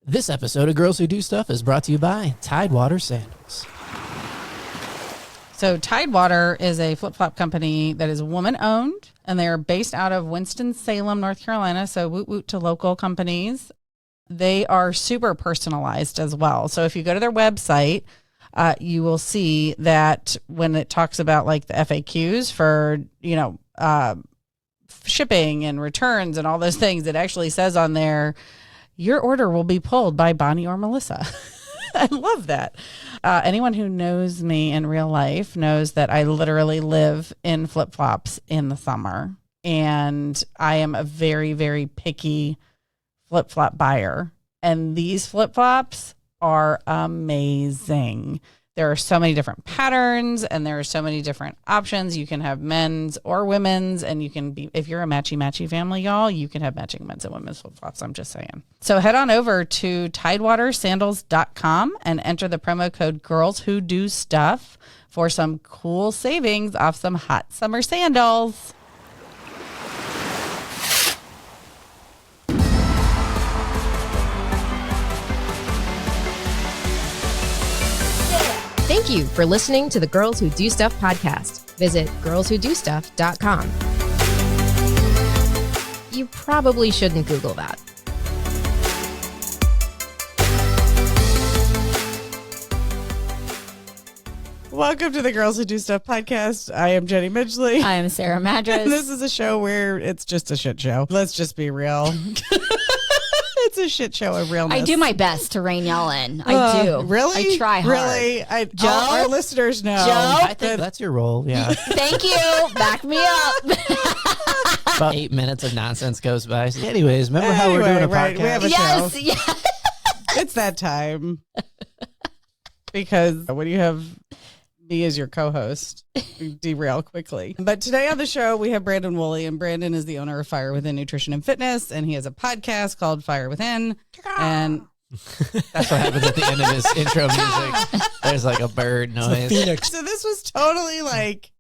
This episode of Girls Who Do Stuff is brought to you by Tidewater Sandals. So Tidewater is a flip-flop company that is woman-owned, and they are based out of Winston-Salem, North Carolina, so woot-woot to local companies. They are super personalized as well. So if you go to their website, you will see that when it talks about like the FAQs for, shipping and returns and all those things, it actually says on there, your order will be pulled by Bonnie or Melissa. I love that. Anyone who knows me in real life knows that I literally live in flip-flops in the summer. And I am a very, very picky flip-flop buyer. And these flip-flops are amazing. There are so many different patterns and there are so many different options. You can have men's or women's, and you can be, if you're a matchy-matchy family, y'all, you can have matching men's and women's flip-flops. I'm just saying. So head on over to tidewatersandals.com and enter the promo code Girls Who Do Stuff for some cool savings off some hot summer sandals. Thank you for listening to the Girls Who Do Stuff podcast. Visit girlswhodostuff.com. You probably shouldn't Google that. Welcome to the Girls Who Do Stuff podcast. I am Jenny Midgley. I'm Sarah Madras. And this is a show where it's just a shit show. Let's just be real. It's a shit show of realness. I do my best to rein y'all in. I do. Really? I try hard. Really? Joe? All our listeners know. Joe? I think that's your role, yeah. Thank you. Back me up. About 8 minutes of nonsense goes by. So anyways, remember how we're doing a right, podcast? we have a Yes. show. Yeah. It's that time. Because when you have me as your co-host, you derail quickly. But today on the show, we have Brandon Woolley, and Brandon is the owner of Fire Within Nutrition and Fitness, and he has a podcast called Fire Within. And That's what happens at the end of his intro music. There's like a bird noise. so this was totally like,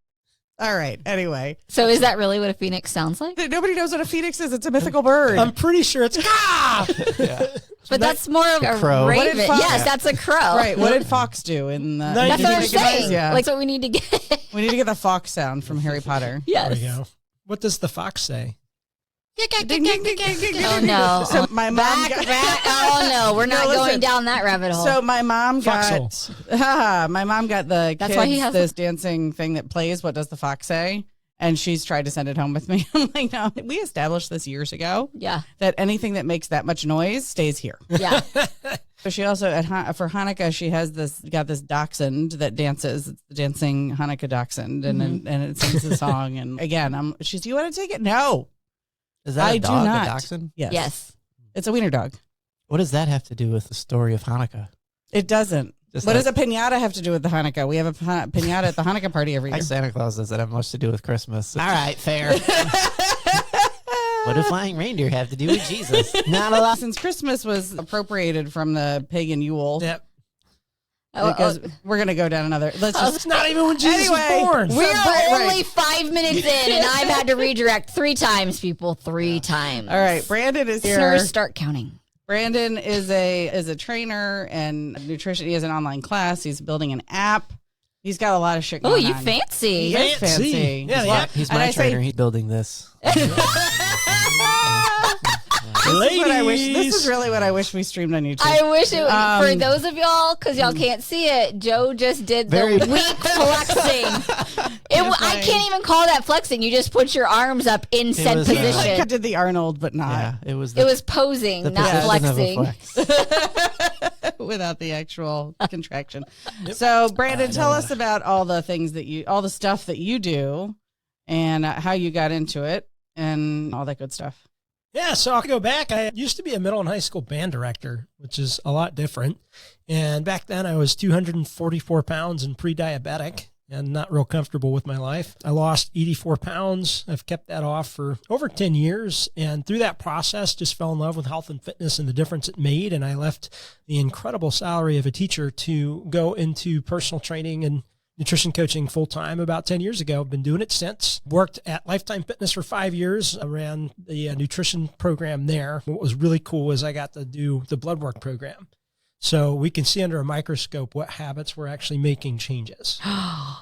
all right, anyway. So is that really what a phoenix sounds like? Nobody knows what a phoenix is. It's a mythical bird. I'm pretty sure it's Yeah. But that's more of a crow. What did raven. Fox- Yes, that's a crow. Right. What did Fox do in the... That's That's what I'm Did you saying. Yeah. Like, so we need to get. We need to get the fox sound from Harry Potter. Yes. There we go. What does the fox say? Oh no. So my mom Back. Oh no, we're not No, listen. going down that rabbit hole. So my mom got Foxhole. my mom got the That's kids why he has this dancing thing that plays What Does the Fox Say? And she's tried to send it home with me. I'm like, no, we established this years ago yeah. that anything that makes that much noise stays here. Yeah. So she also for Hanukkah she has got this dachshund that dances. It's the dancing Hanukkah dachshund, and it sings a song. And again, she's, do you want to take it? No, Is that I a do dog, not. a dachshund? yes, Yes. it's a wiener dog. What does that have to do with the story of Hanukkah? It doesn't. Just What like- does a pinata have to do with the Hanukkah? We have a pinata at the Hanukkah party every year. Like Santa Claus doesn't have much to do with Christmas. All right, fair. What do flying reindeer have to do with Jesus? Not a lot. Since Christmas was appropriated from the pagan Yule, Yep. because we're going to go down another. Let's just. It's not even when Jesus Anyway, was born. We're Right. only 5 minutes in, and I've had to redirect 3 times, people. 3 times. All right, Brandon is here. Listeners, start counting. Brandon is a trainer and nutrition. He has an online class. He's building an app. He's got a lot of shit Oh, going you on. fancy. He is fancy. Yeah, the app. He's And my I say- trainer. He's building this. This is really what I wish we streamed on YouTube. I wish it for Um, those of y'all, because y'all can't see it, Joe just did the Very- weak flexing. I can't even call that flexing. You just put your arms up in said was, I position. did the Arnold, but not Yeah, it was. It was posing, the not position of a flexing. flex. without the actual contraction. So, Brandon, tell us about all the things all the stuff that you do, and how you got into it, and all that good stuff. Yeah, so I'll go back. I used to be a middle and high school band director, which is a lot different. And back then I was 244 pounds and pre-diabetic and not real comfortable with my life. I lost 84 pounds. I've kept that off for over 10 years. And through that process, just fell in love with health and fitness and the difference it made. And I left the incredible salary of a teacher to go into personal training and nutrition coaching full time about 10 years ago. I've been doing it since. Worked at Lifetime Fitness for 5 years. I ran the nutrition program there. What was really cool was I got to do the blood work program. So we can see under a microscope what habits were actually making changes.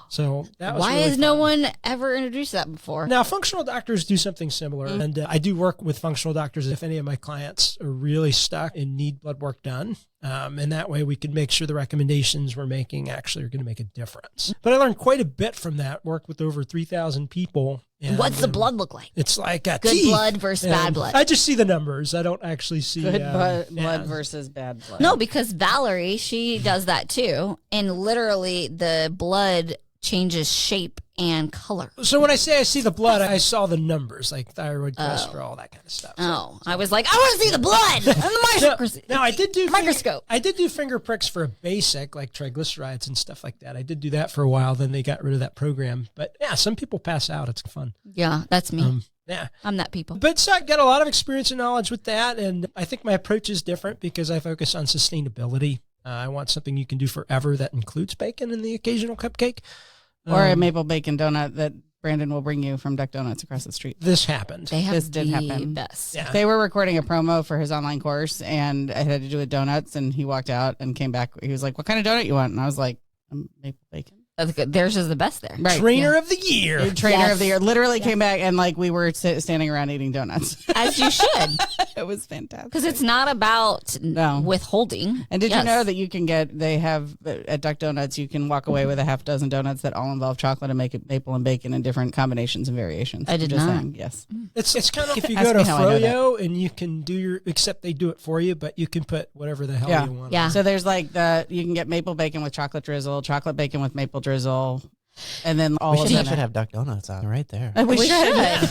So that was Why really has no fun. one ever introduced that before? Now, functional doctors do something similar, and I do work with functional doctors if any of my clients are really stuck and need blood work done. And that way we can make sure the recommendations we're making actually are going to make a difference. But I learned quite a bit from that, worked with over 3,000 people. And What's the blood look like? It's like a Good teeth. blood versus bad And blood. I just see the numbers. I don't actually see Good blood yeah. versus bad blood. No, because Valerie, she does that too. And literally the blood changes shape and color. So when I say I see the blood, I saw the numbers, like thyroid, cholesterol, that kind of stuff. Oh, I was like, I want to see the blood on the microscope. Now I did do Microscope. I did do finger pricks for a basic, like triglycerides and stuff like that. I did do that for a while. Then they got rid of that program. But yeah, some people pass out. It's fun. Yeah, that's me. Yeah. I'm that people. But so I got a lot of experience and knowledge with that. And I think my approach is different because I focus on sustainability. I want something you can do forever that includes bacon and the occasional cupcake. Or a maple bacon donut that Brandon will bring you from Duck Donuts across the street. This happened. They have This did the happen. best. Yeah. They were recording a promo for his online course, and I had to do with donuts, and he walked out and came back. He was like, "What kind of donut you want?" And I was like, "Maple bacon." That's good. Theirs is the best there. Right. Trainer of the year. The trainer Yes. of the year literally came back, and like we were standing around eating donuts. As you should. It was fantastic. Because it's not about No. withholding. And did you Yes. know that you can they have at Duck Donuts, you can walk away with a half dozen donuts that all involve chocolate and make it maple and bacon in different combinations and variations. I did Just not. saying, yes. It's kind of if you Ask go to me how I know that. Froyo and you can do except they do it for you, but you can put whatever the hell Yeah. you want. Yeah. So there's like you can get maple bacon with chocolate drizzle, chocolate bacon with maple drizzle, and then all We of should, them. should have Duck Donuts on right there. We We should. should.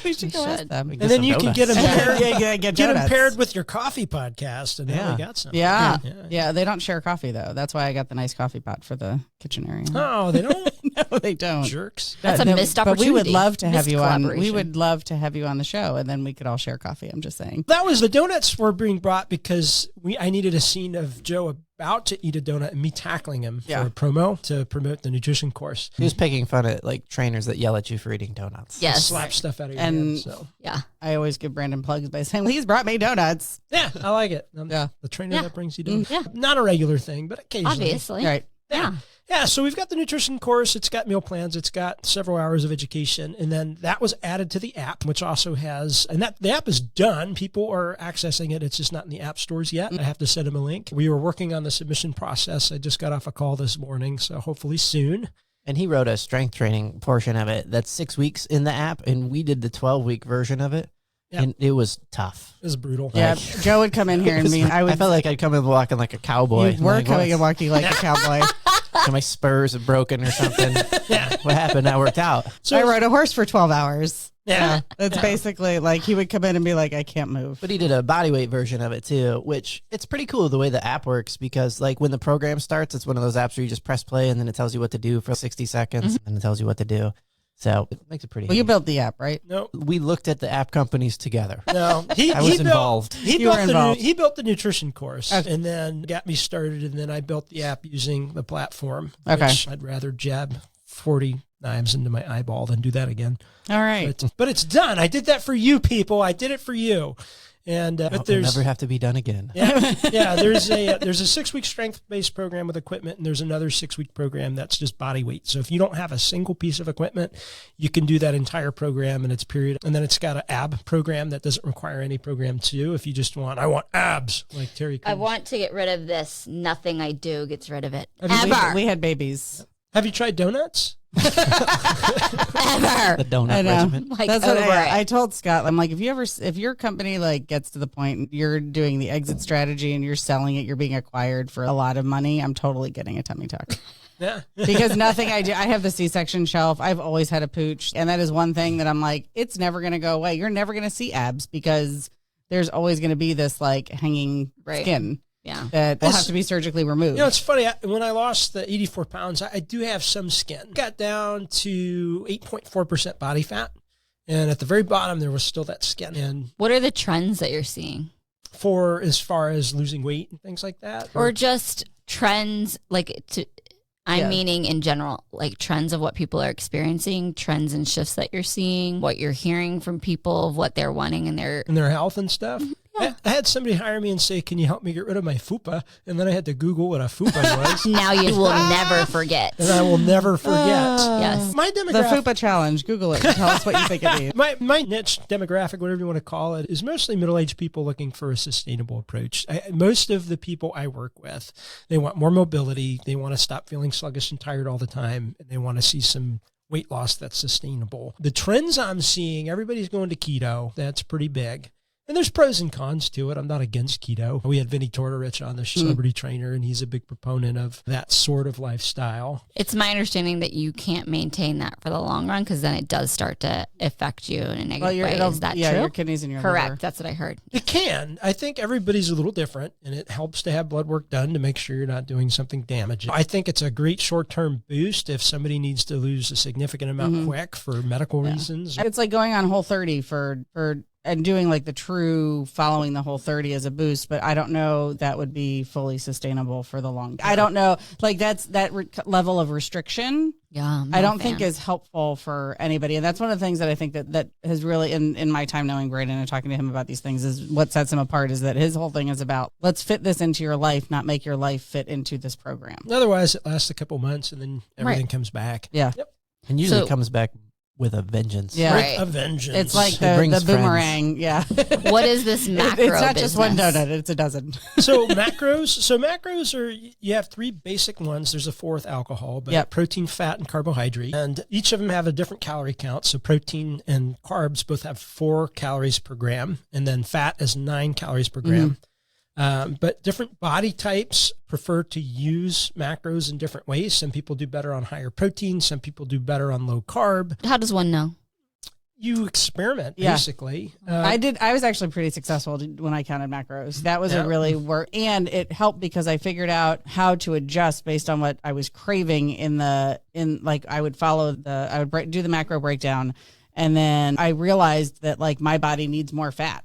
We should go ask should. them. We And then some you can get them donuts. paired, get get them donuts. paired with your coffee podcast, and now Yeah. we got some. Yeah. Yeah, they don't share coffee though. That's why I got the nice coffee pot for the kitchen area. Oh, they don't? No, they don't. Jerks. That's a No, missed But we would opportunity. love to have Missed you on. We collaboration. would love to have you on the show, and then we could all share coffee. I'm just saying. That was the donuts were being brought because I needed a scene of Joe about to eat a donut and me tackling him Yeah. for a promo to promote the nutrition course. He was picking fun at like trainers that yell at you for eating donuts. Yes. Slap stuff out of your And- hand. So Yeah. I always give Brandon plugs by saying, "He's brought me donuts." yeah, I like it. Yeah. The trainer Yeah. that brings you donuts. Yeah. Not a regular thing, but occasionally. Obviously. Right. Yeah. Yeah, so we've got the nutrition course. It's got meal plans. It's got several hours of education. And then that was added to the app, which also has, and that the app is done. People are accessing it. It's just not in the app stores yet. I have to send them a link. We were working on the submission process. I just got off a call this morning, so hopefully soon. And he wrote a strength training portion of it that's 6 weeks in the app, and we did the 12-week version of it, Yep. and it was tough. It was brutal. Yeah. Joe would come in here and I felt like I'd come in walking like a cowboy. You were Like, coming and what? walking like a cowboy. My spurs are broken or something. Yeah. What happened? That worked out. So I rode a horse for 12 hours. Yeah. That's basically like he would come in and be like, "I can't move." But he did a bodyweight version of it too, which it's pretty cool the way the app works because like when the program starts, it's one of those apps where you just press play and then it tells you what to do for 60 seconds and it tells you what to do. So it makes it pretty Well, you handy. built the app, right? No, We looked at the app companies together. no. I was involved. You were involved. He built the nutrition course Okay. and then got me started. And then I built the app using the platform. Okay. Which I'd rather jab 40 knives into my eyeball than do that again. All right. But it's done. I did that for you people. I did it for you. And but It'll there's never have to be done again. yeah, there's a 6-week strength based program with equipment, and there's another 6-week program that's just body weight. So if you don't have a single piece of equipment, you can do that entire program in its period. And then it's got an ab program that doesn't require any program too. If you just I want abs like Terry. I Crews. want to get rid of this. Nothing I do gets rid of it. Have you- Ever. We had babies. Have you tried donuts? Ever. The donut I know. regiment. Like, That's what over it. I told Scott. I'm like, if your company like gets to the point you're doing the exit strategy and you're selling it, you're being acquired for a lot of money, I'm totally getting a tummy tuck. Yeah. Because nothing I do, I have the C-section shelf. I've always had a pooch. And that is one thing that I'm like, it's never going to go away. You're never going to see abs because there's always going to be this like hanging Right. skin Yeah. that will It's- have to be surgically removed. You know, it's funny. When I lost the 84 pounds, I do have some skin. Got down to 8.4% body fat. And at the very bottom, there was still that skin. And What are the trends that you're seeing? for as far as losing weight and things like that? Or just trends like I'm meaning in general, like trends of what people are experiencing, trends and shifts that you're seeing, what you're hearing from people of what they're wanting in their health and stuff. I had somebody hire me and say, "Can you help me get rid of my fupa?" And then I had to Google what a fupa was. Now you will never forget. And I will never forget. Yes. My The demographic, FUPA challenge. Google it. Tell us what you think it means. my niche demographic, whatever you want to call it, is mostly middle-aged people looking for a sustainable approach. Most of the people I work with, they want more mobility. They want to stop feeling sluggish and tired all the time. And they want to see some weight loss that's sustainable. The trends I'm seeing, everybody's going to keto. That's pretty big. And there's pros and cons to it. I'm not against keto. We had Vinny Tortorich on, the celebrity trainer, and he's a big proponent of that sort of lifestyle. It's my understanding that you can't maintain that for the long run because then it does start to affect you in a negative way. Is that true? Your kidneys and your Correct. liver. That's what I heard. It can. I think everybody's a little different, and it helps to have blood work done to make sure you're not doing something damaging. I think it's a great short-term boost if somebody needs to lose a significant amount quick for medical reasons. It's like going on Whole30 for and doing like the true following the Whole30 as a boost, but I don't know that would be fully sustainable for the long term. I don't know, like that level of restriction. Yeah, I don't think is helpful for anybody. And that's one of the things that I think that has really, in my time knowing Braden and talking to him about these things, is what sets him apart is that his whole thing is about, let's fit this into your life, not make your life fit into this program. Otherwise, it lasts a couple months and then everything comes back. Yeah. Yep. And usually comes back with a vengeance. Yeah. Right. A vengeance. It's like the boomerang. Yeah. What is this macro It's not business? just one donut, it's a dozen. So macros are, you have three basic ones. There's a fourth, alcohol, but protein, fat, and carbohydrate. And each of them have a different calorie count. So protein and carbs both have 4 calories per gram. And then fat is 9 calories per gram. But different body types prefer to use macros in different ways. Some people do better on higher protein. Some people do better on low carb. How does one know? You experiment, basically. I was actually pretty successful when I counted macros. That was a really work, and it helped because I figured out how to adjust based on what I was craving I would do the macro breakdown, and then I realized that like my body needs more fat.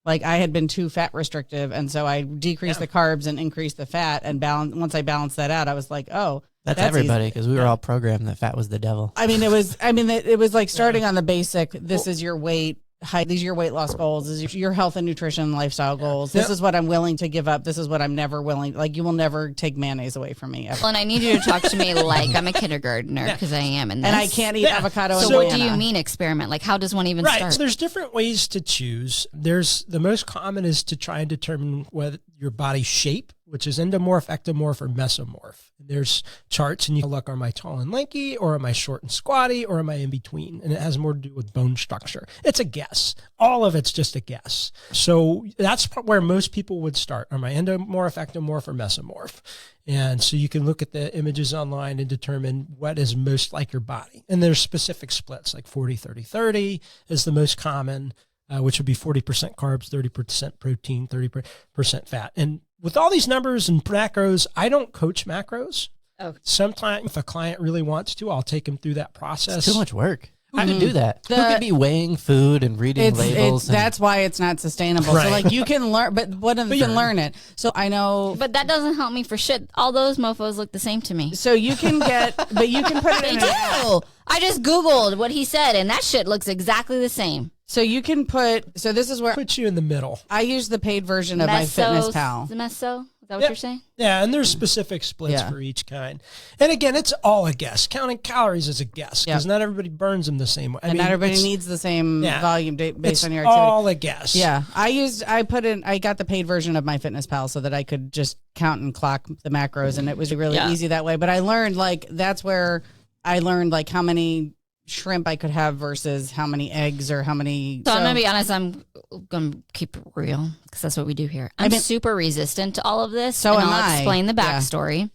Like I had been too fat restrictive, and so I decreased the carbs and increased the fat, and once I balanced that out, I was like, oh. That's everybody, because we were all programmed that fat was the devil. It was like starting on the basic. This is your weight height. These are your weight loss goals. This is your health and nutrition lifestyle goals. This is what I'm willing to give up. This is what I'm never willing. Like you will never take mayonnaise away from me. Ever. Well, and I need you to talk to me like I'm a kindergartner because I am in this. And I can't eat avocado. So and what banana. do you mean experiment? Like how does one even start? So there's different ways to choose. The most common is to try and determine whether your body shape, which is endomorph, ectomorph, or mesomorph. There's charts, and you can look, am I tall and lanky, or am I short and squatty, or am I in between? And it has more to do with bone structure. It's a guess. All of it's just a guess. So that's where most people would start. Am I endomorph, ectomorph, or mesomorph? And so you can look at the images online and determine what is most like your body. And there's specific splits, like 40-30-30 is the most common, which would be 40% carbs, 30% protein, 30% fat. And with all these numbers and macros, I don't coach macros. Oh. Sometimes if a client really wants to, I'll take them through that process. It's too much work. Who can do that? Who could be weighing food and reading labels? That's why it's not sustainable. Right. So like you can learn, but you can learn it. So I know. But that doesn't help me for shit. All those mofos look the same to me. So you can but you can put it They in do. I just Googled what he said, and that shit looks exactly the same. So you can so this is where Put you in the middle. I use the paid version of MyFitnessPal. The meso? Is that what you're saying? Yeah, and there's specific splits for each kind. And again, it's all a guess. Counting calories is a guess because not everybody burns them the same way. Not everybody needs the same volume based on your activity. It's all a guess. Yeah. I got the paid version of MyFitnessPal so that I could just count and clock the macros, and it was really easy that way. But I learned that's where I learned how many shrimp I could have versus how many eggs or how many. So I'm going to be honest, I'm going to keep it real because that's what we do here. I'm super resistant to all of this. So and am I'll I. explain the backstory.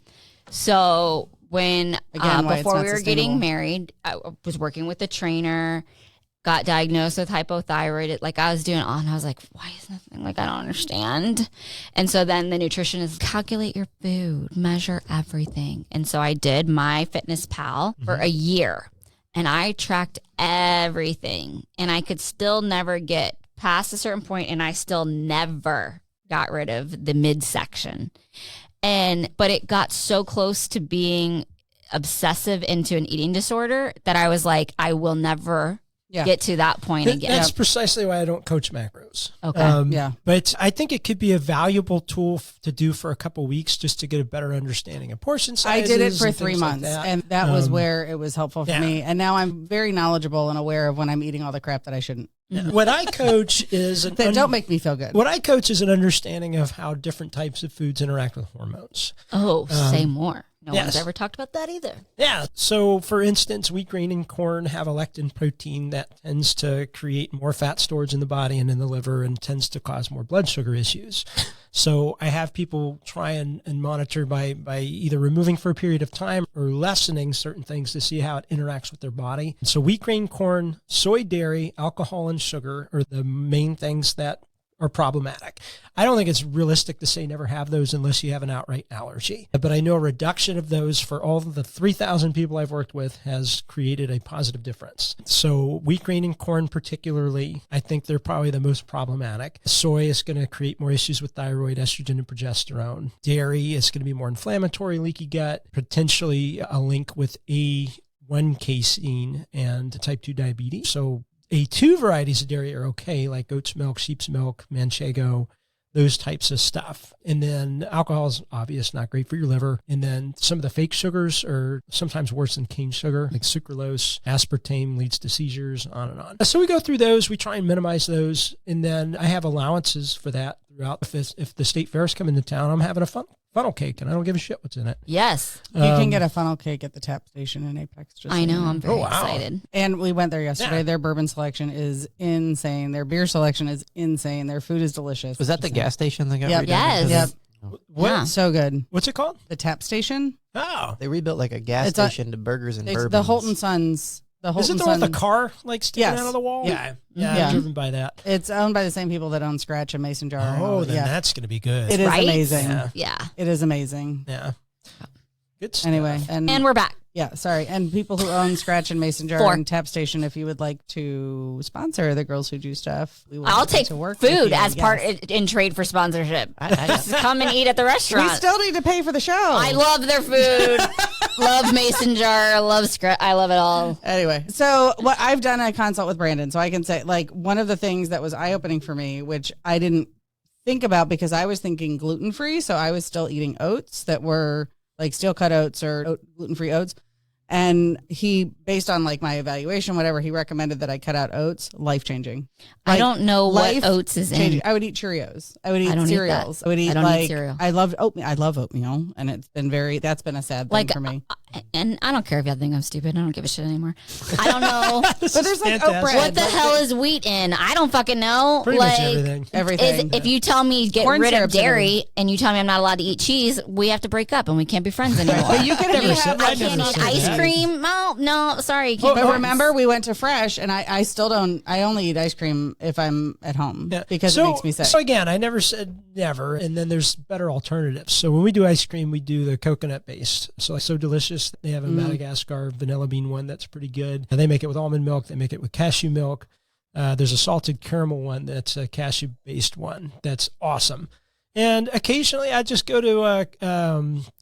So when, before we were getting married, I was working with a trainer, got diagnosed with hypothyroid. I was doing and I was like, why is nothing? I don't understand. And so then the nutritionist, calculate your food, measure everything. And so I did MyFitnessPal for a year. And I tracked everything, and I could still never get past a certain point, and I still never got rid of the midsection. But it got so close to being obsessive into an eating disorder that I was like, I will never get to that point again. That's precisely why I don't coach macros. Okay. But I think it could be a valuable tool to do for a couple weeks just to get a better understanding of portion sizes. I did it for 3 months, and that was where it was helpful for me. And now I'm very knowledgeable and aware of when I'm eating all the crap that I shouldn't. Yeah. What I coach is that don't make me feel good. What I coach is an understanding of how different types of foods interact with hormones. Oh, say more. No one's ever talked about that either. Yeah. So, for instance, wheat, grain, and corn have a lectin protein that tends to create more fat storage in the body and in the liver and tends to cause more blood sugar issues. So I have people try and monitor by either removing for a period of time or lessening certain things to see how it interacts with their body. So wheat, grain, corn, soy, dairy, alcohol, and sugar are the main things that are problematic. I don't think it's realistic to say never have those unless you have an outright allergy. But I know a reduction of those for all of the 3,000 people I've worked with has created a positive difference. So wheat, grain, and corn particularly, I think they're probably the most problematic. Soy is going to create more issues with thyroid, estrogen, and progesterone. Dairy is going to be more inflammatory, leaky gut, potentially a link with A1 casein and type 2 diabetes. So A2 varieties of dairy are okay, like goat's milk, sheep's milk, manchego, those types of stuff. And then alcohol is obvious, not great for your liver. And then some of the fake sugars are sometimes worse than cane sugar, like sucralose, aspartame leads to seizures, on and on. So we go through those, we try and minimize those. And then I have allowances for that throughout. If the state fairs come into town, I'm having a funnel cake, and I don't give a shit what's in it. Yes. You can get a funnel cake at the tap station in Apex. I know. I'm very excited. And we went there yesterday. Yeah. Their bourbon selection is insane. Their beer selection is insane. Their food is delicious. Was that the gas station that got redone? Yes. Yep. What? Yeah. So good. What's it called? The tap station. Oh. They rebuilt like a gas station to burgers and bourbons. The Holton Sons. Is it the one with the car like sticking out of the wall? Yeah. I've driven by that. It's owned by the same people that own Scratch and Mason Jar. Oh, then that's going to be good. It is amazing. Yeah. It is amazing. Yeah. Good stuff. Anyway. And we're back. Yeah, sorry. And people who own Scratch and Mason Jar and Tap Station, if you would like to sponsor the Girls Who Do Stuff, we will I'll take food as part in trade for sponsorship. Just come and eat at the restaurant. We still need to pay for the show. I love their food. Love Mason Jar. Love Scratch. I love it all. Anyway, so what I've done a consult with Brandon, so I can say like one of the things that was eye-opening for me, which I didn't think about because I was thinking gluten-free, so I was still eating oats that were like steel cut oats or gluten-free oats. And he, based on like my evaluation, whatever, he recommended that I cut out oats. Life-changing. I don't know what oats is in. I would eat Cheerios. I would eat cereals. I would eat eat cereal. I love oatmeal. I love oatmeal, and it's been that's been a sad thing for me. And I don't care if y'all think I'm stupid. I don't give a shit anymore. I don't know. But there's like oat bread. What the hell is wheat in? I don't fucking know. Pretty much everything. Everything. If you tell me get rid of dairy and you tell me I'm not allowed to eat cheese, we have to break up and we can't be friends anymore. But you can I can't eat ice cream. No, sorry. But remember, we went to Fresh, and I still don't. I only eat ice cream if I'm at home because it makes me sick. So again, I never said never, and then there's better alternatives. So when we do ice cream, we do the coconut based. So like So Delicious, they have a Madagascar vanilla bean one that's pretty good, and they make it with almond milk. They make it with cashew milk. There's a salted caramel one that's a cashew based one that's awesome. And occasionally I just go to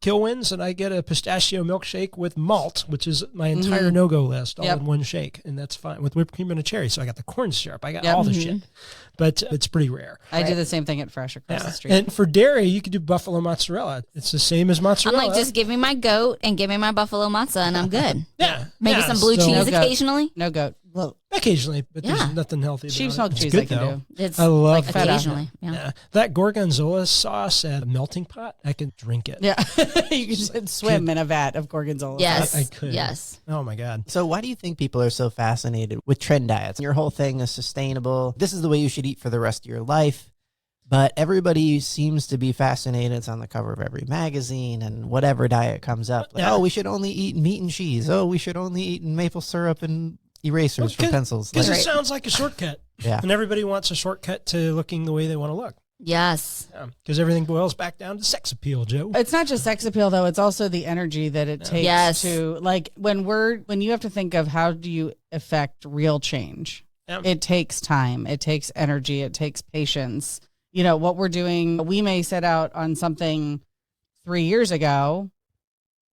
Kilwins and I get a pistachio milkshake with malt, which is my entire no-go list, all in one shake. And that's fine with whipped cream and a cherry. So I got the corn syrup. I got all the shit. But it's pretty rare. I do the same thing at Fresh across the street. And for dairy, you could do buffalo mozzarella. It's the same as mozzarella. I'm like, just give me my goat and give me my buffalo matzah and I'm good. Maybe some blue So- cheese No goat. occasionally. No goat. Well, occasionally, but there's nothing healthy about sheep's it. milk It's cheese good, I can though. do. It's I love like that. occasionally. Yeah. That gorgonzola sauce at a melting pot, I can drink it. Yeah, you can just swim in a vat of gorgonzola. Yes. I could. Yes. Oh my God. So why do you think people are so fascinated with trend diets? Your whole thing is sustainable. This is the way you should eat for the rest of your life. But everybody seems to be fascinated. It's on the cover of every magazine and whatever diet comes up. Like, oh, we should only eat meat and cheese. Oh, we should only eat maple syrup and erasers for pencils. Because it sounds like a shortcut. Yeah. And everybody wants a shortcut to looking the way they want to look. Yes. Because everything boils back down to sex appeal, Joe. It's not just sex appeal though; it's also the energy that it takes to like when you have to think of how do you affect real change. Yeah. It takes time, it takes energy, it takes patience. You know what we're doing. We may set out on something 3 years ago,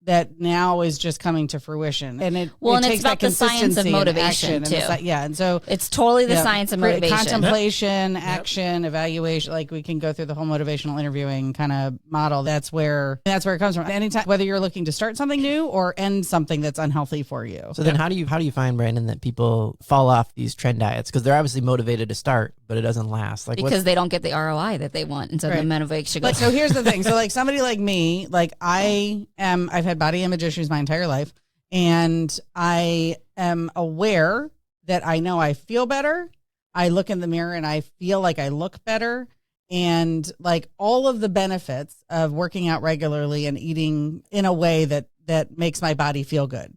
that now is just coming to fruition. And it and takes it's about that the science of consistency and motivation action too. And so it's totally the science of motivation. Contemplation, action, evaluation. Like we can go through the whole motivational interviewing kind of model. That's where it comes from. Anytime, whether you're looking to start something new or end something that's unhealthy for you. So then how do you find, Brandon, that people fall off these trend diets? Because they're obviously motivated to start, but it doesn't last. Like because they don't get the ROI that they want. And so the motivation goes. So here's the thing. So like somebody like me, like I've had body image issues my entire life, and I am aware that I know I feel better. I look in the mirror and I feel like I look better, and like all of the benefits of working out regularly and eating in a way that makes my body feel good.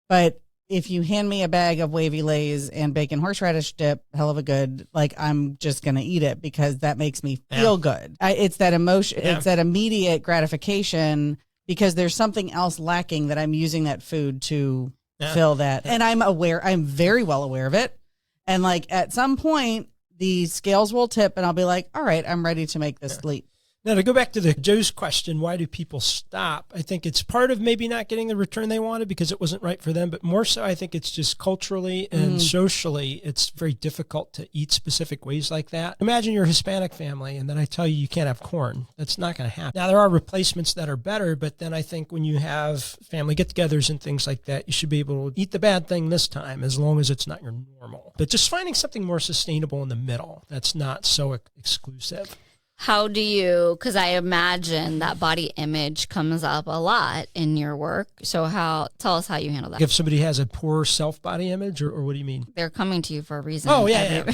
But if you hand me a bag of Wavy Lays and bacon horseradish dip, hell of a good, like I'm just going to eat it because that makes me feel good. It's that emotion. It's that immediate gratification because there's something else lacking that I'm using that food to fill that. And I'm very well aware of it. And like at some point the scales will tip and I'll be like, all right, I'm ready to make this leap. Now, to go back to Joe's question, why do people stop? I think it's part of maybe not getting the return they wanted because it wasn't right for them. But more so, I think it's just culturally and socially, it's very difficult to eat specific ways like that. Imagine you're a Hispanic family and then I tell you can't have corn. That's not going to happen. Now, there are replacements that are better, but then I think when you have family get-togethers and things like that, you should be able to eat the bad thing this time as long as it's not your normal. But just finding something more sustainable in the middle that's not so exclusive. How do you, because I imagine that body image comes up a lot in your work. So tell us how you handle that. If somebody has a poor self-body image, or what do you mean? They're coming to you for a reason. Oh, yeah.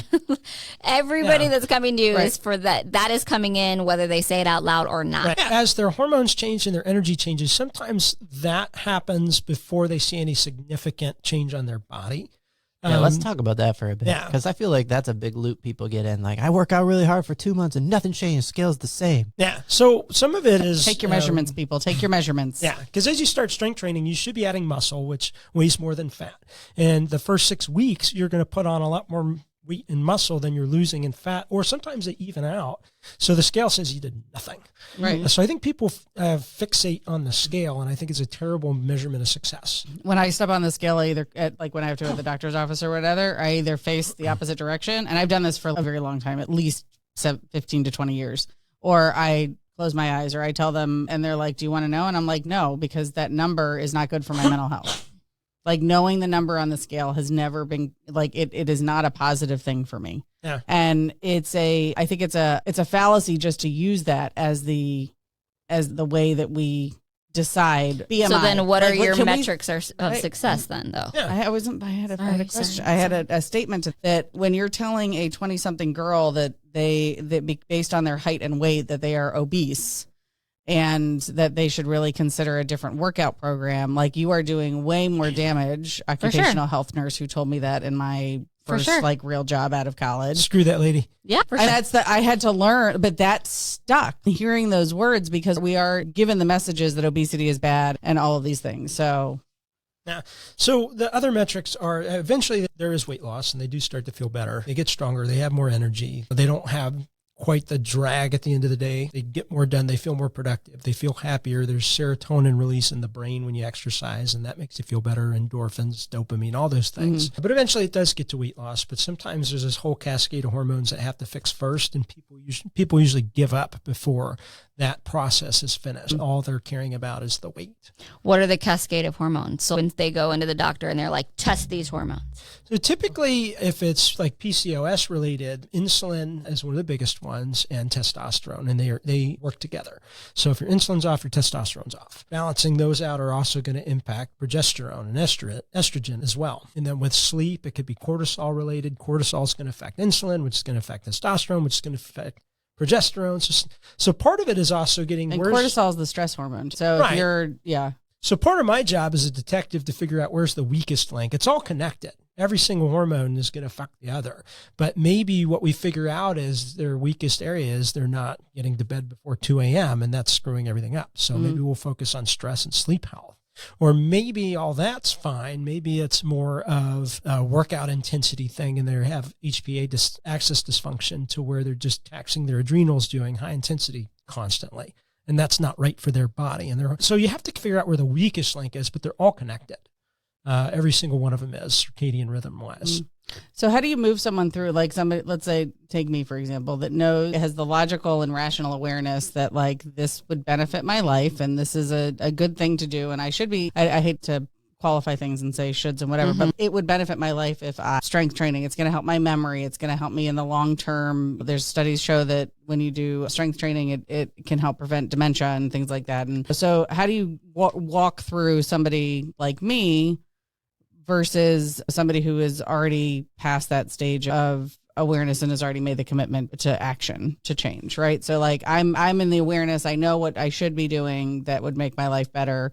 Everybody that's coming to you is for that. That is coming in, whether they say it out loud or not. Right. As their hormones change and their energy changes, sometimes that happens before they see any significant change on their body. Yeah, let's talk about that for a bit. Because I feel like that's a big loop people get in. Like, I work out really hard for 2 months and nothing changed. Scale's the same. Yeah. So some of it is... Take your measurements, people. Take your measurements. Yeah. Because as you start strength training, you should be adding muscle, which weighs more than fat. And the first 6 weeks, you're going to put on a lot more weight and muscle than you're losing in fat, or sometimes they even out. So the scale says you did nothing. Right. So I think people fixate on the scale, and I think it's a terrible measurement of success. When I step on the scale, when I have to go to the doctor's office or whatever, I either face the opposite direction, and I've done this for a very long time, at least 15 to 20 years, or I close my eyes, or I tell them, and they're like, do you want to know? And I'm like, no, because that number is not good for my mental health. Like knowing the number on the scale has never been like it is not a positive thing for me. Yeah. And I think it's a fallacy just to use that as the way that we decide BMI. So then what are your metrics of success then though? Yeah. I had a question. I had a statement that when you're telling a 20-something girl that based on their height and weight that they are obese, and that they should really consider a different workout program. Like you are doing way more damage. Occupational health nurse who told me that in my first real job out of college. Screw that lady. Yeah, for sure. And I had to learn, but that stuck hearing those words because we are given the messages that obesity is bad and all of these things. So. Yeah. So the other metrics are eventually there is weight loss and they do start to feel better. They get stronger. They have more energy. They don't have quite the drag at the end of the day. They get more done. They feel more productive. They feel happier. There's serotonin release in the brain when you exercise, and that makes you feel better. Endorphins, dopamine, all those things. But eventually it does get to weight loss. But sometimes there's this whole cascade of hormones that have to fix first, and people usually give up before that process is finished. All they're caring about is the weight. What are the cascade of hormones? So when they go into the doctor and they're like, test these hormones. So typically, if it's like PCOS related, insulin is one of the biggest ones, and testosterone, and they work together. So if your insulin's off, your testosterone's off. Balancing those out are also going to impact progesterone and estrogen as well. And then with sleep, it could be cortisol related. Cortisol is going to affect insulin, which is going to affect testosterone, which is going to affect progesterone. So part of it is also getting worse. And cortisol is the stress hormone. So if So part of my job as a detective to figure out where's the weakest link. It's all connected. Every single hormone is going to affect the other. But maybe what we figure out is their weakest area is they're not getting to bed before 2 a.m. and that's screwing everything up. So maybe we'll focus on stress and sleep health. Or maybe all that's fine. Maybe it's more of a workout intensity thing and they have HPA axis dysfunction to where they're just taxing their adrenals doing high intensity constantly. and that's not right for their body. And so you have to figure out where the weakest link is, but they're all connected. Every single one of them is circadian rhythm wise. So how do you move someone through, like somebody, let's say, take me, for example, that has the logical and rational awareness that like this would benefit my life and this is a good thing to do. And I should be, I hate to qualify things and say shoulds and whatever, but it would benefit my life if strength training, it's going to help my memory. It's going to help me in the long term. There's studies show that when you do strength training, it can help prevent dementia and things like that. And so how do you walk through somebody like me versus somebody who is already past that stage of awareness and has already made the commitment to action, to change, right? So like I'm in the awareness, I know what I should be doing that would make my life better,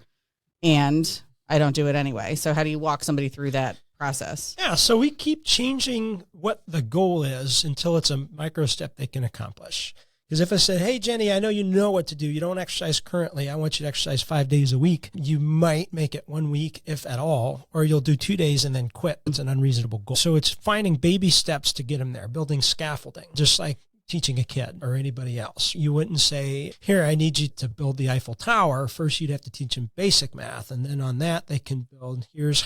and I don't do it anyway. So how do you walk somebody through that process? Yeah, so we keep changing what the goal is until it's a micro step they can accomplish. Because if I said, hey, Jenny, I know you know what to do. You don't exercise currently. I want you to exercise 5 days a week. You might make it 1 week, if at all, or you'll do 2 days and then quit. It's an unreasonable goal. So it's finding baby steps to get them there, building scaffolding, just like teaching a kid or anybody else. You wouldn't say, here, I need you to build the Eiffel Tower. First, you'd have to teach them basic math. And then on that, they can build, here's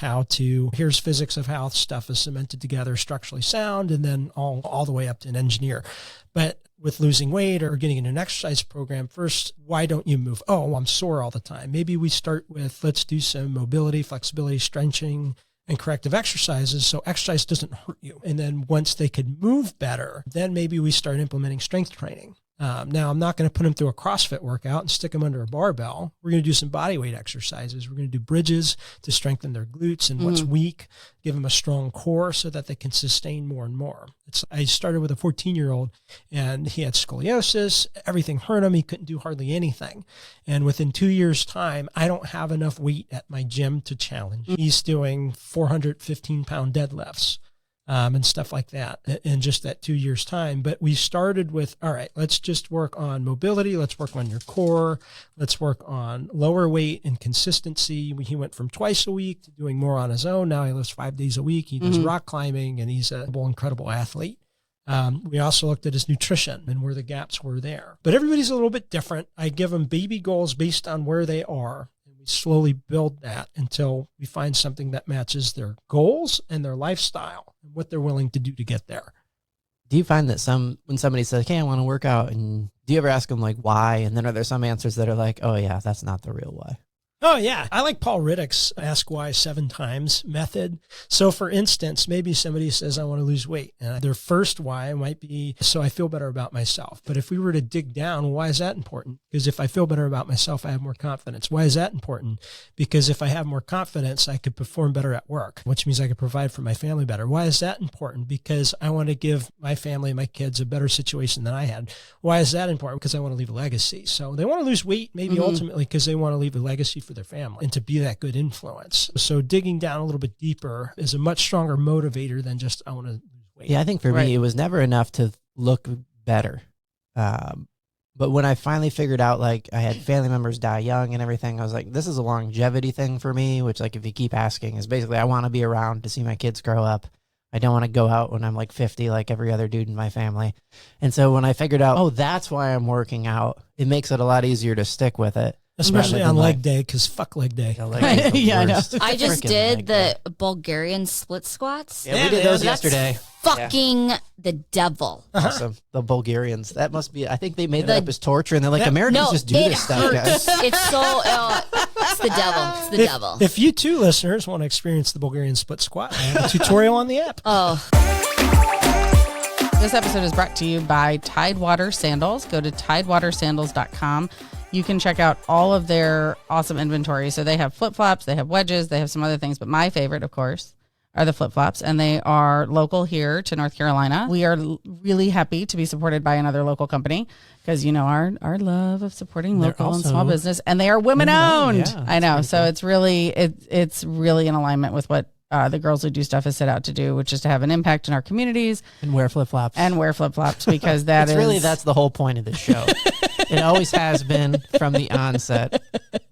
physics of how stuff is cemented together, structurally sound, and then all the way up to an engineer. But with losing weight or getting in an exercise program, first, why don't you move? Oh, I'm sore all the time. Maybe we start with, let's do some mobility, flexibility, stretching, and corrective exercises so exercise doesn't hurt you. And then once they could move better, then maybe we start implementing strength training. Now, I'm not going to put them through a CrossFit workout and stick them under a barbell. We're going to do some body weight exercises. We're going to do bridges to strengthen their glutes and what's weak, give them a strong core so that they can sustain more and more. I started with a 14-year-old, and he had scoliosis. Everything hurt him. He couldn't do hardly anything. And within 2 years' time, I don't have enough weight at my gym to challenge. He's doing 415-pound deadlifts. And stuff like that in just that 2 years' time. But we started with, all right, let's just work on mobility. Let's work on your core. Let's work on lower weight and consistency. He went from twice a week to doing more on his own. Now he lifts 5 days a week. He does rock climbing, and he's an incredible athlete. We also looked at his nutrition and where the gaps were there. But everybody's a little bit different. I give them baby goals based on where they are. Slowly build that until we find something that matches their goals and their lifestyle and what they're willing to do to get there. Do you find that when somebody says, hey, I want to work out, and do you ever ask them like why? And then are there some answers that are like, oh yeah, that's not the real why? Oh, yeah. I like Paul Riddick's Ask Why 7 Times method. So, for instance, maybe somebody says, I want to lose weight. And their first why might be, so I feel better about myself. But if we were to dig down, why is that important? Because if I feel better about myself, I have more confidence. Why is that important? Because if I have more confidence, I could perform better at work, which means I could provide for my family better. Why is that important? Because I want to give my family, my kids, a better situation than I had. Why is that important? Because I want to leave a legacy. So they want to lose weight, maybe ultimately because they want to leave a legacy for their family and to be that good influence. So digging down a little bit deeper is a much stronger motivator than just, I want to lose weight. Yeah, I think for me, it was never enough to look better. But when I finally figured out, like, I had family members die young and everything, I was like, this is a longevity thing for me, which, like, if you keep asking, is basically I want to be around to see my kids grow up. I don't want to go out when I'm like 50 like every other dude in my family. And so when I figured out, oh, that's why I'm working out, it makes it a lot easier to stick with it. Especially on leg day, because fuck leg day. Yeah, I know. I just did the Bulgarian split squats. Yeah, we did those yesterday. Fucking the devil. Awesome. The Bulgarians. That must be, I think they made that up as torture, and they're like, Americans just do this stuff, guys. It's so, it's the devil. It's the devil. If you two listeners want to experience the Bulgarian split squat, I have a tutorial on the app. Oh. This episode is brought to you by Tidewater Sandals. Go to tidewatersandals.com. You can check out all of their awesome inventory. So they have flip-flops, they have wedges, they have some other things. But my favorite, of course, are the flip-flops. And they are local here to North Carolina. We are really happy to be supported by another local company because, you know, our love of supporting local and small business. And they are women-owned. Yeah, I know. So cool. It's really in alignment with what the Girls Who Do Stuff has set out to do, which is to have an impact in our communities. And wear flip-flops. Because that's the whole point of the show. It always has been from the onset.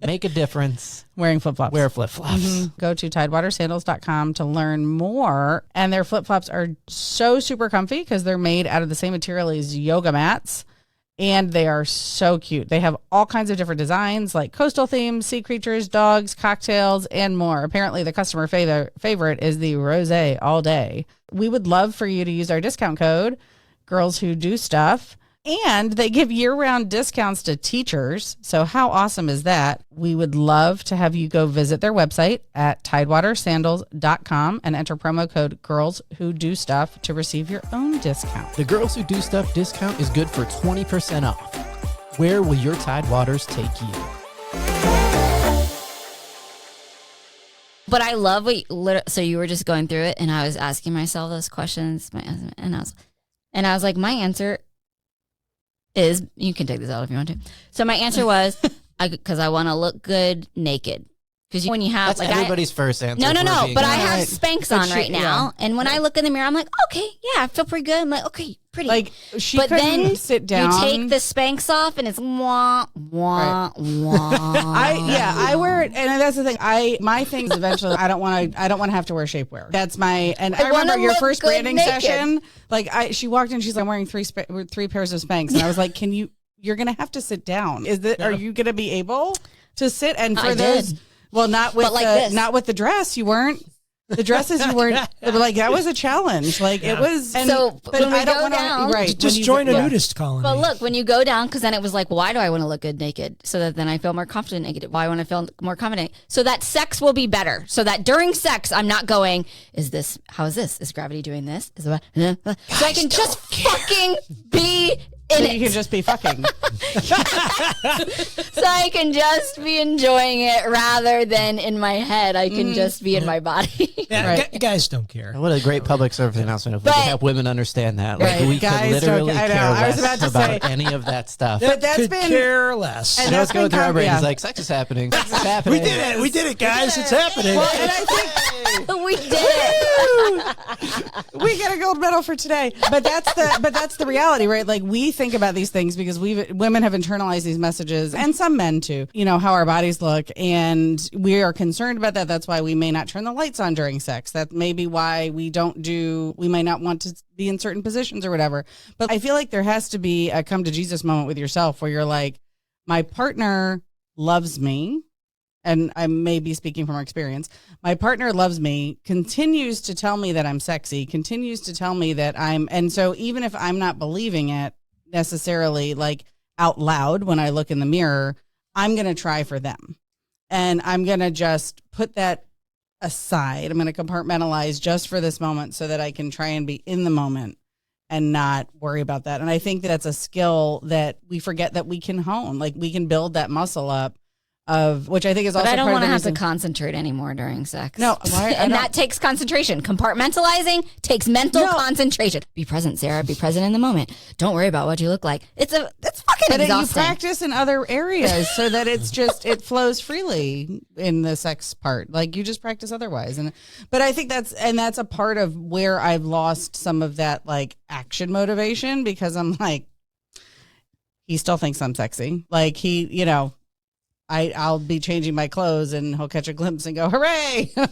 Make a difference. Wearing flip-flops. Wear flip-flops. Mm-hmm. Go to tidewatersandals.com to learn more. And their flip-flops are so super comfy because they're made out of the same material as yoga mats. And they are so cute. They have all kinds of different designs like coastal themes, sea creatures, dogs, cocktails, and more. Apparently, the customer favorite is the rosé all day. We would love for you to use our discount code, Girls Who Do Stuff. And they give year-round discounts to teachers. So how awesome is that? We would love to have you go visit their website at tidewatersandals.com and enter promo code Girls Who Do Stuff to receive your own discount. The Girls Who Do Stuff discount is good for 20% off. Where will your Tidewaters take you? But I love what so you were just going through it, and I was asking myself those questions, and I was like, my answer is, you can take this out if you want to. So my answer was, because I want to look good naked. Because when you have, that's everybody's first answer. No. But I have Spanx on right now, and when I look in the mirror, I'm like, okay, yeah, I feel pretty good. I'm like, okay, pretty. Like she but couldn't then sit down. You take the Spanx off, and it's wah wah wah. I wear it, and that's the thing. My thing is eventually I don't want to have to wear shapewear. That's my. And I remember your first branding session. Like she walked in, she's like, I'm wearing three pairs of Spanx, and I was like, you're gonna have to sit down. Are you gonna be able to sit? And for those. Well, not with not with the dress. You weren't. The dresses you weren't. Like that was a challenge. Like it was. And, so, but I don't want to. Right. Just join a nudist colony. But look, when you go down, because then it was like, why do I want to look good naked? So that then I feel more confident naked. Why I want to feel more confident? So that sex will be better. So that during sex, I'm not going. How is this? Is gravity doing this? So I can just fucking be. You can just be fucking. So I can just be enjoying it rather than in my head. I can just be in my body. Yeah, guys don't care. What a great public service announcement if we could help women understand that. Like we guys could literally care less about about any of that stuff. But that's been care less. And that's going through our brains. Like sex is happening. Sex is happening. We did it, guys. It's happening. Well, and I think we did it. We get a gold medal for today. But that's the reality, right? Like we think about these things because women have internalized these messages, and some men too, how our bodies look, and we are concerned about that. That's why we may not turn the lights on during sex. That may be why we might not want to be in certain positions or whatever. But I feel like there has to be a come to Jesus moment with yourself where you're like, my partner loves me. And I may be speaking from our experience. My partner loves me, continues to tell me that I'm sexy, continues to tell me that and so even if I'm not believing it necessarily like out loud when I look in the mirror, I'm going to try for them. And I'm going to just put that aside. I'm going to compartmentalize just for this moment so that I can try and be in the moment and not worry about that. And I think that's a skill that we forget that we can hone. Like we can build that muscle up which I think is also but I don't want to have to concentrate anymore during sex. No, and that takes concentration. Compartmentalizing takes mental concentration. Be present, Sarah. Be present in the moment. Don't worry about what you look like. It's fucking exhausting. You practice in other areas so that it's just it flows freely in the sex part. Like you just practice otherwise. But I think that's a part of where I've lost some of that like action motivation because I'm like, he still thinks I'm sexy. Like I'll be changing my clothes and he'll catch a glimpse and go, hooray. He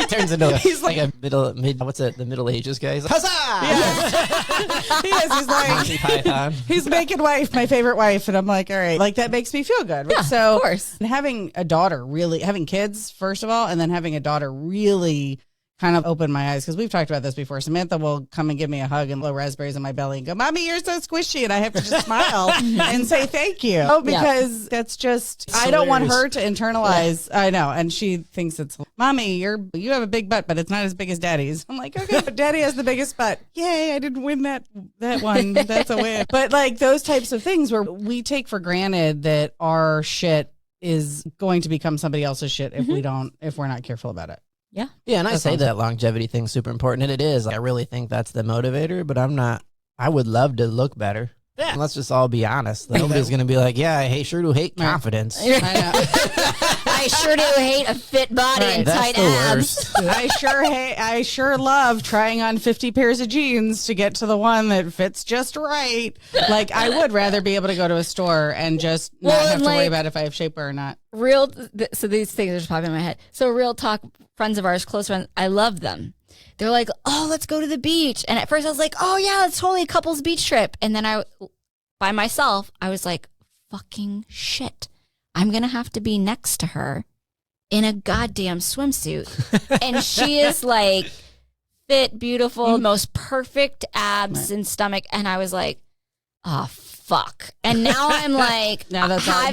turns into the Middle Ages guy? He's like, huzzah! Yeah. He is. He's like, he's making wife, my favorite wife. And I'm like, all right, like that makes me feel good. Right? Yeah, so of course. Having a daughter having kids, first of all, and then having a daughter really kind of opened my eyes because we've talked about this before. Samantha will come and give me a hug and blow raspberries in my belly and go, Mommy, you're so squishy. And I have to just smile and say thank you. Because that's just, I don't want her to internalize. Yeah. I know. And she thinks it's, Mommy, you have a big butt, but it's not as big as Daddy's. I'm like, okay, but Daddy has the biggest butt. Yay, I didn't win that one. That's a win. But like those types of things where we take for granted that our shit is going to become somebody else's shit if we're not careful about it. Yeah. Yeah, and I say that longevity thing's super important, and it is. Like, I really think that's the motivator, but I would love to look better. Yeah. And let's just all be honest. Nobody's going to be like, yeah, I sure do hate confidence. I know. I sure do hate a fit body and tight abs. I sure love trying on 50 pairs of jeans to get to the one that fits just right. Like, I would rather be able to go to a store and just not have to worry about if I have shapewear or not. So these things are just popping in my head. So real talk, friends of ours, close friends, I love them. They're like, oh, let's go to the beach. And at first I was like, oh, yeah, it's totally a couple's beach trip. And then by myself, I was like, fucking shit. I'm going to have to be next to her in a goddamn swimsuit. And she is like fit, beautiful, most perfect abs and stomach. And I was like, oh, fuck. And now I'm like, now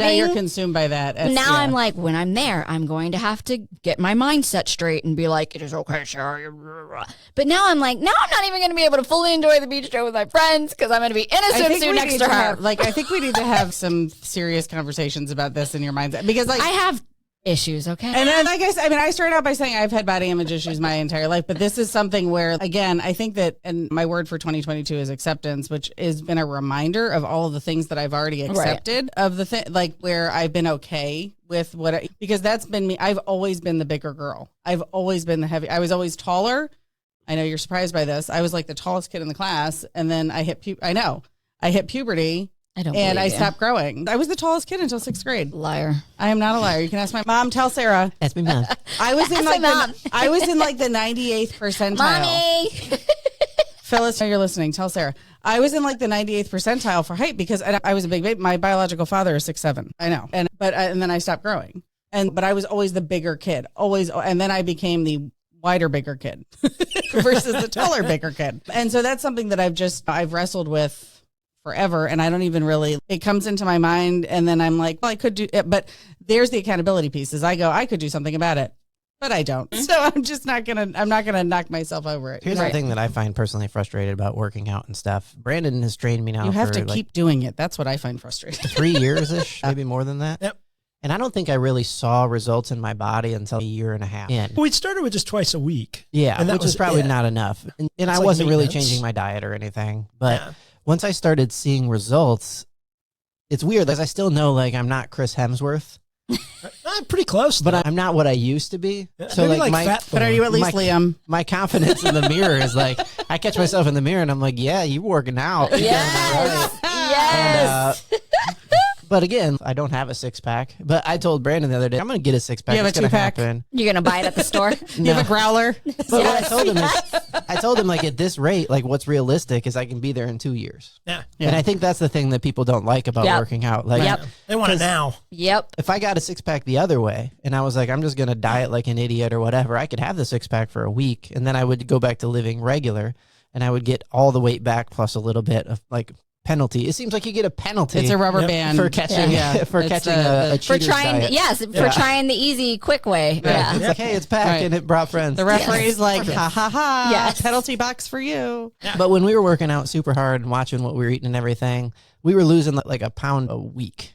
you're consumed by that. I'm like, when I'm there, I'm going to have to get my mindset straight and be like, it is okay, Sarah. But now I'm like, now I'm not even going to be able to fully enjoy the beach show with my friends because I'm going to be in a swimsuit next to her. I think we need to have some serious conversations about this in your mindset because I have issues, okay? And then I started out by saying I've had body image issues my entire life, but this is something where, again, I think that, and my word for 2022 is acceptance, which has been a reminder of all of the things that I've already accepted of the thing, like where I've been okay with because that's been me. I've always been the bigger girl. I've always been the heavy. I was always taller. I know you're surprised by this. I was like the tallest kid in the class, and then I hit puberty. I stopped growing. I was the tallest kid until 6th grade. Liar. I am not a liar. You can ask my mom. Tell Sarah. That's my mom. I was in like the 98th percentile. Mommy. Phyllis, you're listening. Tell Sarah. I was in like the 98th percentile for height because I was a big baby. My biological father is 6'7". I know. And then I stopped growing. But I was always the bigger kid. Always. And then I became the wider, bigger kid versus the taller, bigger kid. And so that's something that I've wrestled with forever, and I don't even really, it comes into my mind, and then I'm like, well, I could do it, but there's the accountability piece, is I could do something about it, but I don't. So I'm not gonna knock myself over it. Here's the thing that I find personally frustrated about working out and stuff. Brandon has trained me now. You have to keep doing it. That's what I find frustrating. 3 years-ish, maybe more than that. Yep. And I don't think I really saw results in my body until a year and a half in. We started with just twice a week. Yeah, and which was probably not enough. And I wasn't really changing my diet or anything, but once I started seeing results, it's weird. Like I still know, like I'm not Chris Hemsworth. I'm pretty close, but I'm not what I used to be. Yeah, so but are you at least Liam? My confidence in the mirror is like I catch myself in the mirror and I'm like, yeah, you working out. Yes, yes. And, but again, I don't have a 6-pack. But I told Brandon the other day, I'm going to get a 6-pack. You have it's a 2-pack. Happen. You're going to buy it at the store? You have a growler? But what I told him is, I told him like at this rate, like what's realistic is I can be there in 2 years. Yeah. And I think that's the thing that people don't like about working out. Like, they want it now. Yep. If I got a 6-pack the other way and I was like, I'm just going to diet like an idiot or whatever, I could have the 6-pack for a week and then I would go back to living regular and I would get all the weight back plus a little bit of like penalty. It seems like you get a penalty. It's a rubber band for catching a cheater's diet. For trying the easy, quick way. Right. Yeah. It's like, hey, it's packed and it brought friends. The referee's like, ha ha ha, penalty box for you. Yeah. But when we were working out super hard and watching what we were eating and everything, we were losing like a pound a week,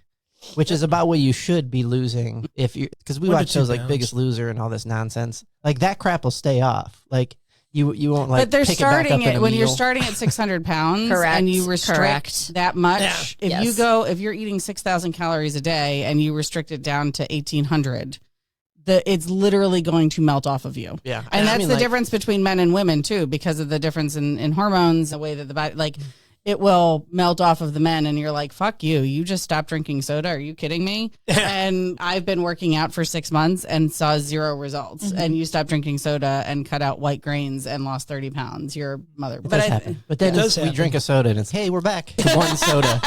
which is about what you should be losing if you, because we watch shows like Biggest Loser and all this nonsense. Like that crap will stay off. Like you won't like. But they're starting it when meal. you're starting at 600 pounds, and you restrict that much. Yeah. If you're eating 6,000 calories a day and you restrict it down to 1,800, it's literally going to melt off of you. Yeah, and that's the difference between men and women too, because of the difference in hormones, the way that the body like. It will melt off of the men and you're like, fuck you. You just stopped drinking soda. Are you kidding me? And I've been working out for 6 months and saw 0 results. Mm-hmm. And you stopped drinking soda and cut out white grains and lost 30 pounds. Your mother. But then we drink a soda and it's, hey, we're back. One soda.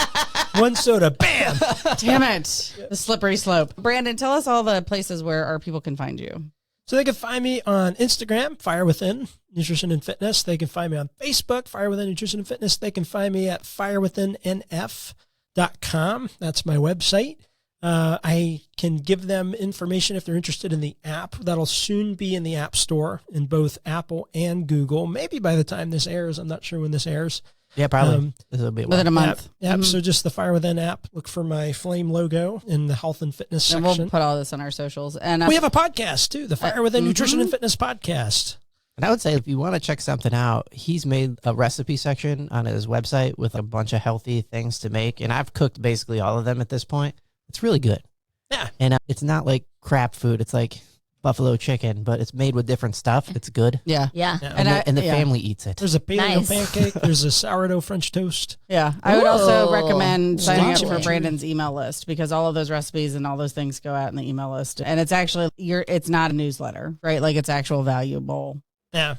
One soda. Bam. Damn it. The slippery slope. Brandon, tell us all the places where our people can find you. So they can find me on Instagram, Fire Within Nutrition and Fitness. They can find me on Facebook, Fire Within Nutrition and Fitness. They can find me at firewithinnf.com. That's my website. I can give them information if they're interested in the app. That'll soon be in the App Store in both Apple and Google. Maybe by the time this airs. I'm not sure when this airs. Yeah, probably. This will be within a month. Yep. Mm-hmm. So just the Fire Within app. Look for my flame logo in the health and fitness section. And we'll put all this on our socials. And we have a podcast too, the Fire Within Nutrition and Fitness podcast. And I would say if you want to check something out, he's made a recipe section on his website with a bunch of healthy things to make. And I've cooked basically all of them at this point. It's really good. Yeah. And it's not like crap food. It's like buffalo chicken, but it's made with different stuff. It's good. Yeah. And the family eats it. There's a paleo pancake. There's a sourdough French toast. Yeah. I would also recommend signing up for Brandon's email list because all of those recipes and all those things go out in the email list. And it's actually, it's not a newsletter, right? Like it's actual valuable. Yeah.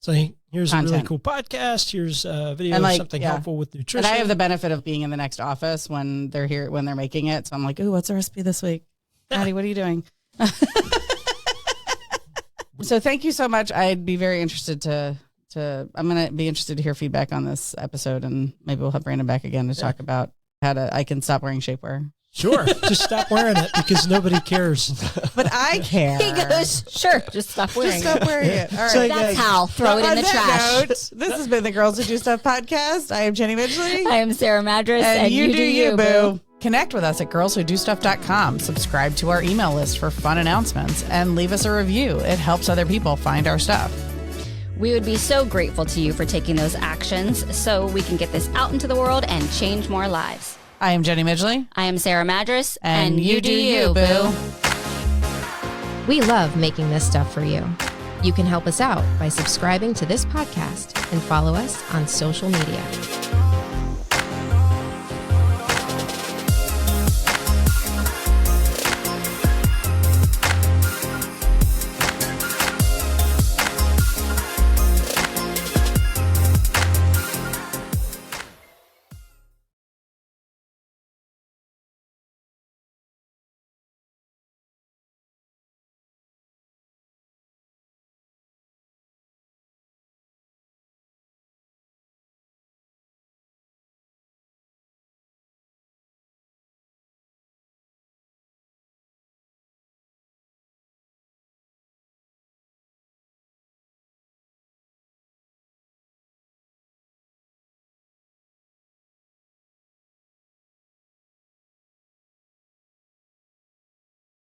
So here's content. a really cool podcast. Here's a video of something helpful with nutrition. And I have the benefit of being in the next office when they're here, when they're making it. So I'm like, ooh, what's the recipe this week? Maddie, what are you doing? So thank you so much. I'd be very interested I'm going to be interested to hear feedback on this episode, and maybe we'll have Brandon back again to talk about I can stop wearing shapewear. Sure. Just stop wearing it because nobody cares. But I care. He goes, sure, just stop wearing Just stop wearing it. All right. So, That's how. Throw it in the trash. Note, this has been the Girls Who Do Stuff podcast. I am Jenny Midgley. I am Sarah Madras. And you do you, boo. Connect with us at girlswhodostuff.com. Subscribe to our email list for fun announcements and leave us a review. It helps other people find our stuff. We would be so grateful to you for taking those actions so we can get this out into the world and change more lives. I am Jenny Midgley. I am Sarah Madras. And you do you, boo. We love making this stuff for you. You can help us out by subscribing to this podcast and follow us on social media.